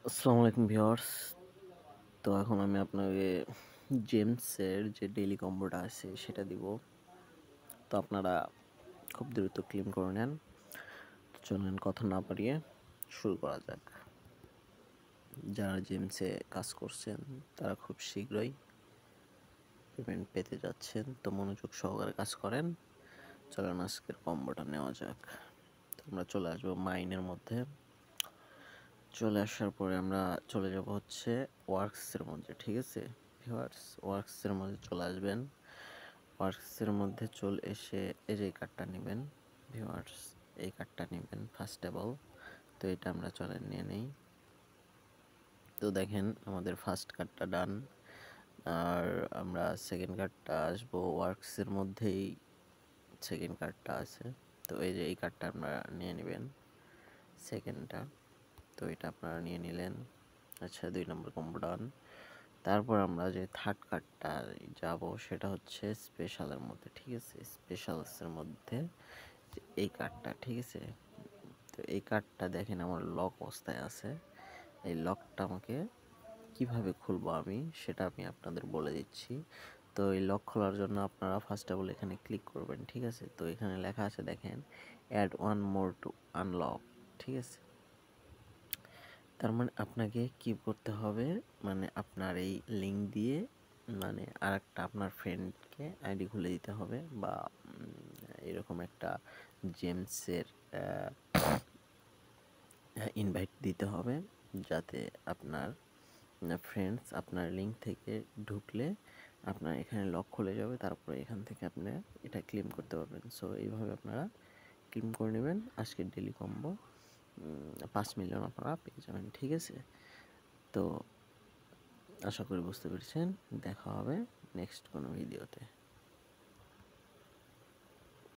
আসসালামু আলাইকুম ভিউয়ার্স। তো এখন আমি আপনাকে জেমসের যে ডেইলি কম্বোটা আছে সেটা দিব। তো আপনারা খুব দ্রুত ক্লেম করে নেন। তো চলুন কথা না বাড়িয়ে শুরু করা যাক। যারা জেমসে কাজ করছেন তারা খুব শীঘ্রই পেমেন্ট পেতে যাচ্ছেন। তো মনোযোগ সহকারে কাজ করেন। চলুন আজকের কম্বোটা নেওয়া যাক। তো আমরা চলে আসবো মাইনের মধ্যে। চলে আসার পরে আমরা চলে যাব হচ্ছে ওয়ার্কসের মধ্যে, ঠিক আছে ভিউয়ার্স? ওয়ার্কসের মধ্যে চলে আসবেন। ওয়ার্কসের মধ্যে চলে এসে এই যে কার্ডটা নেবেন ভিউয়ার্স, এই কার্ডটা নেবেন ফার্স্ট অফ অল। তো এটা আমরা চলে নিয়ে নেই। তো দেখেন আমাদের ফার্স্ট কার্ডটা ডান। আর আমরা সেকেন্ড কার্ডটা আসবো ওয়ার্কসের মধ্যেই, সেকেন্ড কার্ডটা আছে। তো এই যে এই কার্ডটা আপনারা নিয়ে নেবেন সেকেন্ডটা। তো এটা আপনারা নিয়ে নিলেন। আচ্ছা, 2 নম্বর কম্বো ডান। তারপর আমরা যে থার্ড কার্ডটা যাব সেটা হচ্ছে স্পেশালের মধ্যে, ঠিক আছে? স্পেশালসের মধ্যে যে এই কার্ডটা, ঠিক আছে? তো এই কার্ডটা দেখেন আমার লক অবস্থায় আছে। এই লকটা আমাকে কিভাবে খুলবো আমি সেটা আমি আপনাদের বলে দিচ্ছি। তো এই লক খোলার জন্য আপনারা ফার্স্ট অফ অল এখানে ক্লিক করবেন, ঠিক আছে? তো এখানে লেখা আছে দেখেন, add one more to unlock, ঠিক আছে? তার মানে আপনাকে কি করতে হবে, মানে আপনার এই লিঙ্ক দিয়ে মানে আরেকটা আপনার ফ্রেন্ডকে আইডি খুলে দিতে হবে, বা এরকম একটা জেমসের ইনভাইট দিতে হবে, যাতে আপনার ফ্রেন্ডস আপনার লিঙ্ক থেকে ঢুকলে আপনার এখানে লক খুলে যাবে। তারপরে এখান থেকে আপনি এটা ক্লেম করতে পারবেন। সো এইভাবে আপনারা ক্লেম করে নেবেন। আজকের ডেলি কম্বো 5 মিলিয়ন আপনারা পেয়ে যাবেন, ঠিক আছে? তো আশা করি বুঝতে পেরেছেন। দেখা হবে নেক্সট কোনো ভিডিওতে।